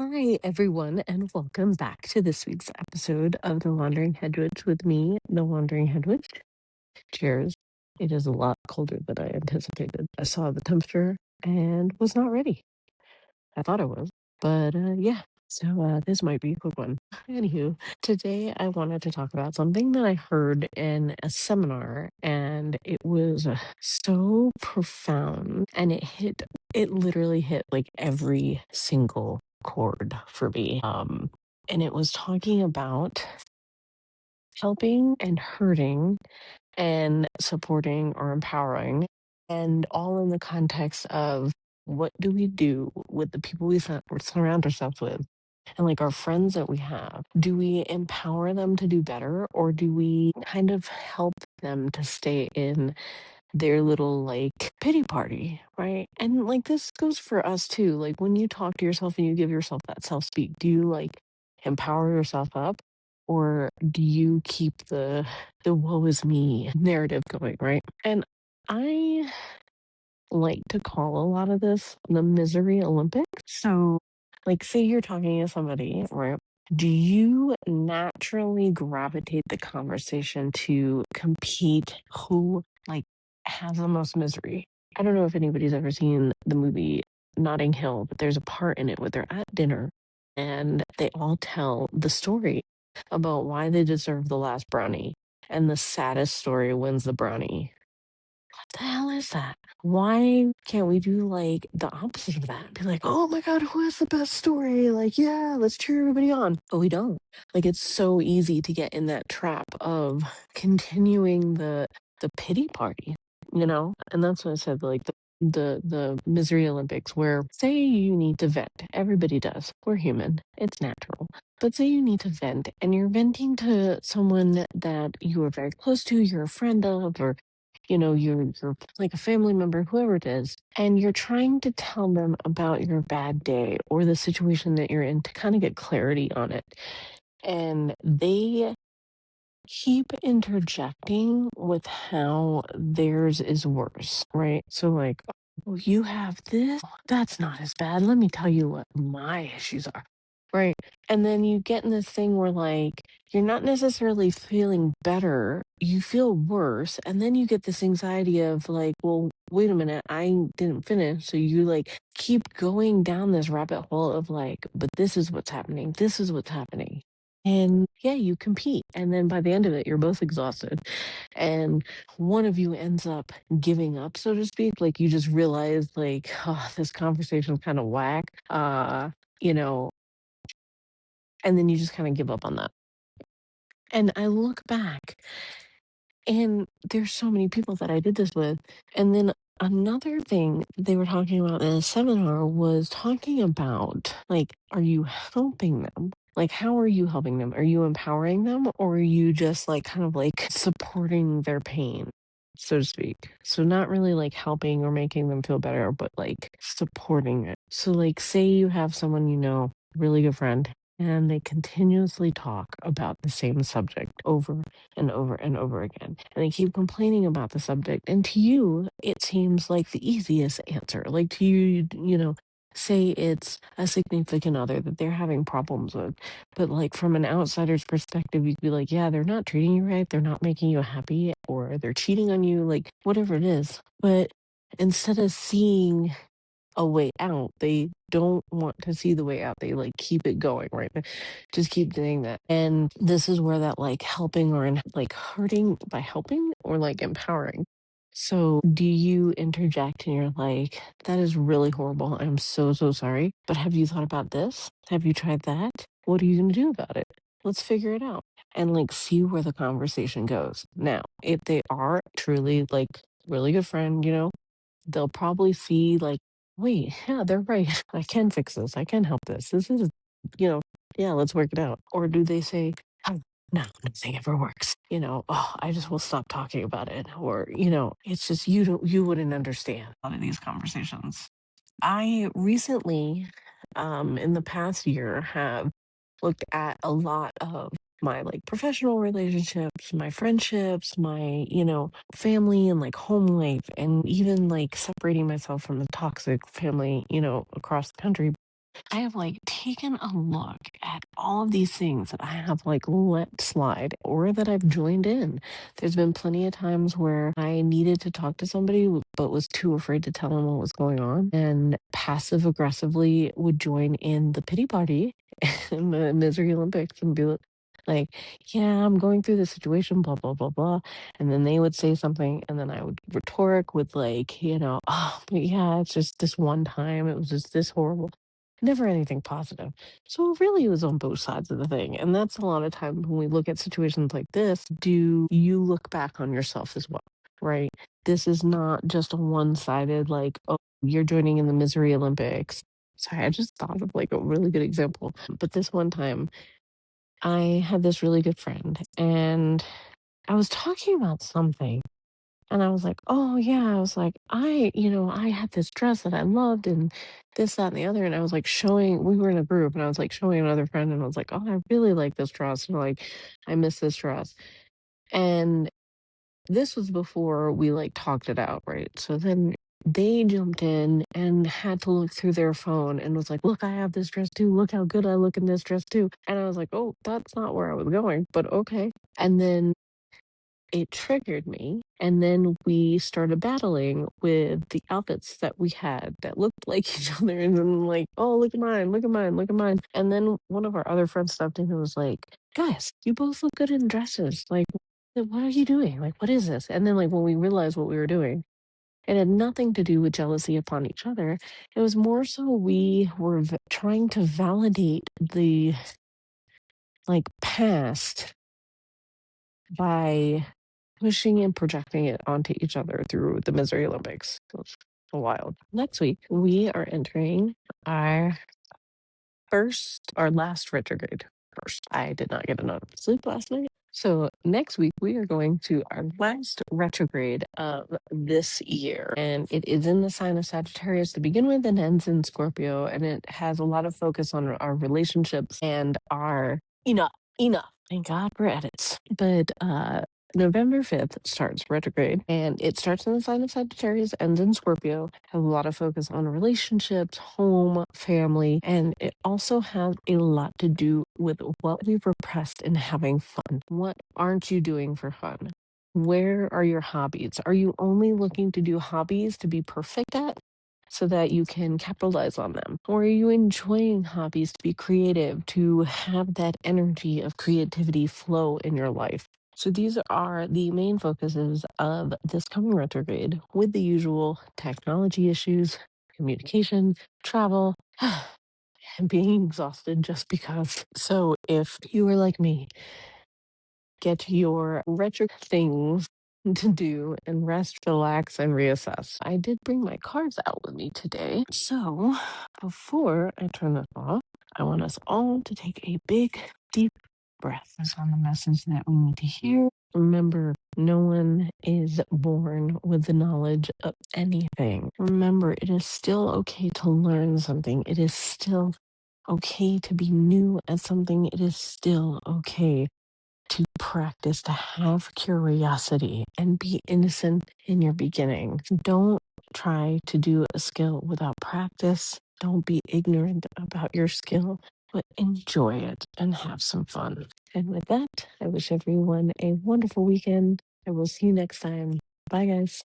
Hi, everyone, and welcome back to this week's episode of The Wandering Hedwig with me, The Wandering Hedwig. Cheers. It is a lot colder than I anticipated. I saw the temperature and was not ready. I thought I was, but yeah. So this might be a quick one. Anywho, today I wanted to talk about something that I heard in a seminar, and it was so profound, and it literally hit like every single chord for me. And it was talking about helping and hurting and supporting or empowering, and all in the context of what do we do with the people we surround ourselves with and like our friends that we have. Do we empower them to do better, or do we kind of help them to stay in their little like pity party, right? And like this goes for us too. Like when you talk to yourself and you give yourself that self speak, do you like empower yourself up, or do you keep the woe is me narrative going, right? And I like to call a lot of this the misery Olympics. So, like, say you're talking to somebody, right? Do you naturally gravitate the conversation to compete who, like, has the most misery? I don't know if anybody's ever seen the movie Notting Hill, but there's a part in it where they're at dinner and they all tell the story about why they deserve the last brownie. And the saddest story wins the brownie. The hell is that? Why can't we do like the opposite of that? Be like, oh my God, who has the best story? Like, yeah, let's cheer everybody on. But we don't. Like, it's so easy to get in that trap of continuing the pity party, you know? And that's what I said, like the misery Olympics, where say you need to vent. Everybody does. We're human. It's natural. But say you need to vent and you're venting to someone that you are very close to, you're a friend of, or you're like a family member, whoever it is, and you're trying to tell them about your bad day or the situation that you're in to kind of get clarity on it. And they keep interjecting with how theirs is worse, right? So, like, oh, you have this? That's not as bad. Let me tell you what my issues are. Right. And then you get in this thing where, like, you're not necessarily feeling better, you feel worse. And then you get this anxiety of, like, well, wait a minute, I didn't finish. So you, like, keep going down this rabbit hole of, like, but this is what's happening. This is what's happening. And yeah, you compete. And then by the end of it, you're both exhausted. And one of you ends up giving up, so to speak. Like, you just realize, like, oh, this conversation's kind of whack. You know, and then you just kind of give up on that. And I look back, and there's so many people that I did this with. And then another thing they were talking about in a seminar was talking about, like, are you helping them? Like, how are you helping them? Are you empowering them, or are you just like kind of like supporting their pain, so to speak? So, not really like helping or making them feel better, but like supporting it. So, like, say you have someone, really good friend, and they continuously talk about the same subject over and over and over again. And they keep complaining about the subject. And to you, it seems like the easiest answer. Like to you, say it's a significant other that they're having problems with. But like from an outsider's perspective, you'd be like, yeah, they're not treating you right. They're not making you happy, or they're cheating on you, like whatever it is. But instead of seeing a way out, they don't want to see the way out. They like keep it going, right? They just keep doing that. And this is where that like helping or like hurting by helping or like empowering. So do you interject and you're like, that is really horrible. I'm so, so sorry. But have you thought about this? Have you tried that? What are you going to do about it? Let's figure it out and like see where the conversation goes. Now, if they are truly like really good friend, they'll probably see like, wait, yeah, they're right. I can fix this. I can help this. This is, yeah, let's work it out. Or do they say, oh, no, nothing ever works. Oh, I just will stop talking about it. Or, it's just you wouldn't understand a lot of these conversations. I recently, in the past year, have looked at a lot of my like professional relationships, my friendships, my, family and like home life, and even like separating myself from the toxic family, across the country. I have like taken a look at all of these things that I have like let slide or that I've joined in. There's been plenty of times where I needed to talk to somebody but was too afraid to tell them what was going on and passive aggressively would join in the pity party in the Misery Olympics and be like, yeah, I'm going through this situation, blah, blah, blah, blah. And then they would say something, and then I would rhetoric with, like, oh, but yeah, it's just this one time. It was just this horrible. Never anything positive. So really, it was on both sides of the thing. And that's a lot of times when we look at situations like this, do you look back on yourself as well? Right? This is not just a one sided, like, oh, you're joining in the Misery Olympics. Sorry, I just thought of like a really good example. But this one time, I had this really good friend, and I was talking about something, and I was like, "Oh, yeah," I was like, I had this dress that I loved and this, that, and the other." And I was like showing we were in a group, and I was like showing another friend, and I was like, "Oh, I really like this dress." And like, I miss this dress. And this was before we like talked it out, right? So then they jumped in and had to look through their phone and was like, "Look, I have this dress too. Look how good I look in this dress too." And I was like, "Oh, that's not where I was going, but okay." And then it triggered me. And then we started battling with the outfits that we had that looked like each other. And then, like, "Oh, look at mine, look at mine, look at mine." And then one of our other friends stepped in and was like, "Guys, you both look good in dresses. Like, what are you doing? Like, what is this?" And then, like, when we realized what we were doing, it had nothing to do with jealousy upon each other. It was more so we were trying to validate the like past by pushing and projecting it onto each other through the Misery Olympics. It was wild. Next week, we are entering our our last retrograde. First, I did not get enough sleep last night. So next week we are going to our last retrograde of this year, and it is in the sign of Sagittarius to begin with, and ends in Scorpio, and it has a lot of focus on our relationships and our enough. Thank God for edits. But November 5th starts retrograde, and it starts in the sign of Sagittarius, ends in Scorpio, has a lot of focus on relationships, home, family, and it also has a lot to do with what we've repressed in having fun. What aren't you doing for fun? Where are your hobbies? Are you only looking to do hobbies to be perfect at so that you can capitalize on them? Or are you enjoying hobbies to be creative, to have that energy of creativity flow in your life? So these are the main focuses of this coming retrograde, with the usual technology issues, communication, travel, and being exhausted just because. So if you are like me, get your retro things to do and rest, relax, and reassess. I did bring my cards out with me today. So before I turn this off, I want us all to take a big, deep breath. Focus on the message that we need to hear. Remember, no one is born with the knowledge of anything. Remember, it is still okay to learn something. It is still okay to be new at something. It is still okay to practice, to have curiosity and be innocent in your beginning. Don't try to do a skill without practice. Don't be ignorant about your skill, but enjoy it and have some fun. And with that, I wish everyone a wonderful weekend. I will see you next time. Bye, guys.